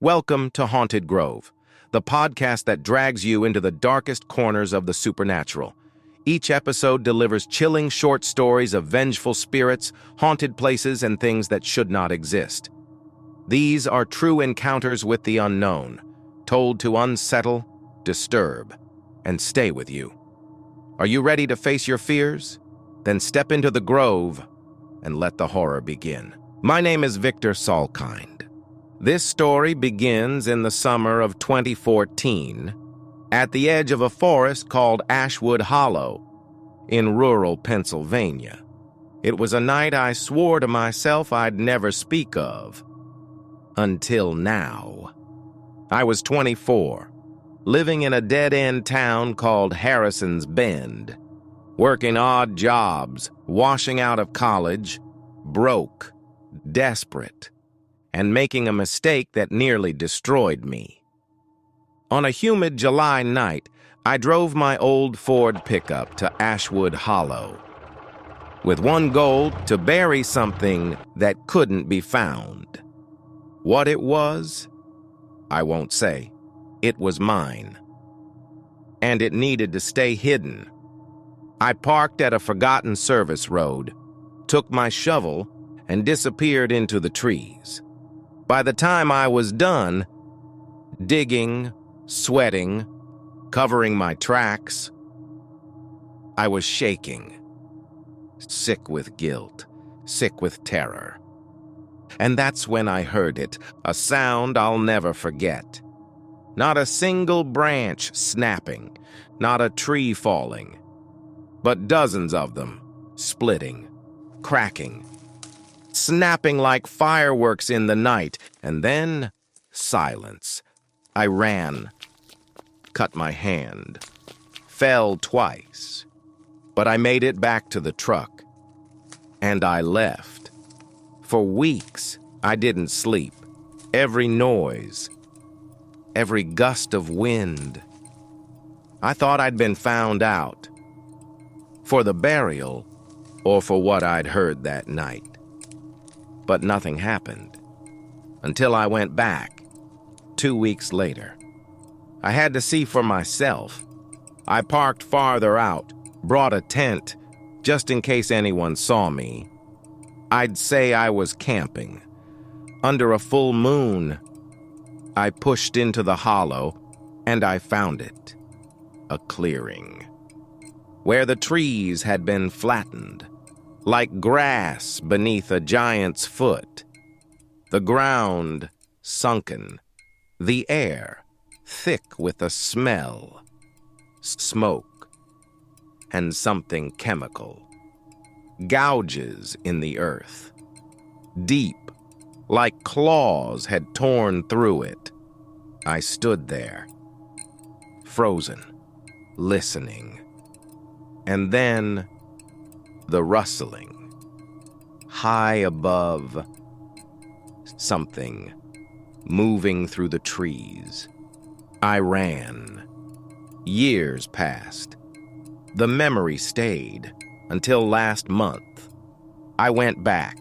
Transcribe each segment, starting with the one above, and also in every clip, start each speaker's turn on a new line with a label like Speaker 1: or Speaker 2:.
Speaker 1: Welcome to Haunted Grove, the podcast that drags you into the darkest corners of the supernatural. Each episode delivers chilling short stories of vengeful spirits, haunted places, and things that should not exist. These are true encounters with the unknown, told to unsettle, disturb, and stay with you. Are you ready to face your fears? Then step into the grove and let the horror begin. My name is Victor Salkind. This story begins in the summer of 2014 at the edge of a forest called Ashwood Hollow in rural Pennsylvania. It was a night I swore to myself I'd never speak of. Until now. I was 24, living in a dead-end town called Harrison's Bend, working odd jobs, washing out of college, broke, desperate, and making a mistake that nearly destroyed me. On a humid July night, I drove my old Ford pickup to Ashwood Hollow, with one goal: to bury something that couldn't be found. What it was, I won't say. It was mine. And it needed to stay hidden. I parked at a forgotten service road, took my shovel, and disappeared into the trees. By the time I was done, digging, sweating, covering my tracks, I was shaking, sick with guilt, sick with terror. And that's when I heard it, a sound I'll never forget. Not a single branch snapping, not a tree falling, but dozens of them splitting, cracking, snapping like fireworks in the night, and then silence. I ran, cut my hand, fell twice, but I made it back to the truck, and I left. For weeks, I didn't sleep. Every noise, every gust of wind. I thought I'd been found out, for the burial or for what I'd heard that night. But nothing happened, until I went back, 2 weeks later. I had to see for myself. I parked farther out, brought a tent, just in case anyone saw me. I'd say I was camping. Under a full moon, I pushed into the hollow, and I found it. A clearing, where the trees had been flattened, like grass beneath a giant's foot. The ground sunken, the air thick with a smell, smoke, and something chemical. Gouges in the earth, deep, like claws had torn through it. I stood there, frozen, listening. And then the rustling, high above, something moving through the trees. I ran. Years passed. The memory stayed until last month. I went back,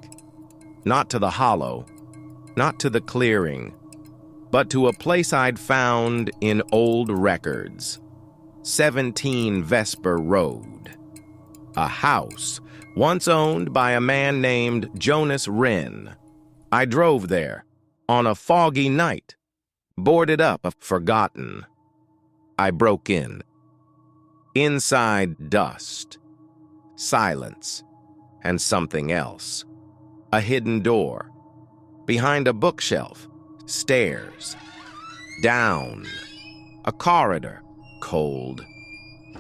Speaker 1: not to the hollow, not to the clearing, but to a place I'd found in old records. 17 Vesper Road. A house once owned by a man named Jonas Wren. I drove there on a foggy night, boarded up, forgotten. I broke in. Inside, dust, silence, and something else. A hidden door. Behind a bookshelf, stairs. Down. A corridor, cold,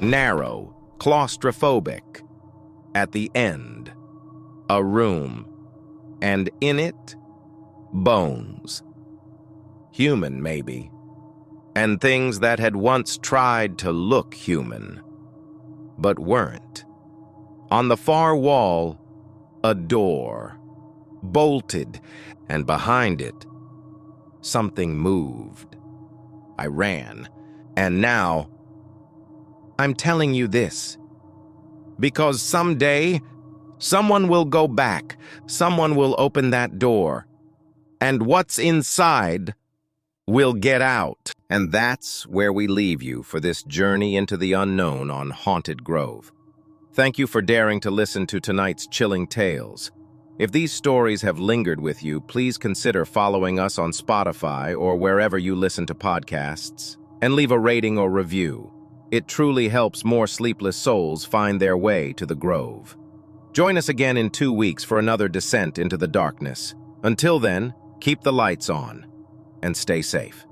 Speaker 1: narrow, claustrophobic. At the end, a room, and in it, bones. Human, maybe, and things that had once tried to look human, but weren't. On the far wall, a door, bolted, and behind it, something moved. I ran, and now, I'm telling you this, because someday, someone will go back, someone will open that door, and what's inside will get out. And that's where we leave you for this journey into the unknown on Haunted Grove. Thank you for daring to listen to tonight's chilling tales. If these stories have lingered with you, please consider following us on Spotify or wherever you listen to podcasts, and leave a rating or review. It truly helps more sleepless souls find their way to the Grove. Join us again in 2 weeks for another descent into the darkness. Until then, keep the lights on and stay safe.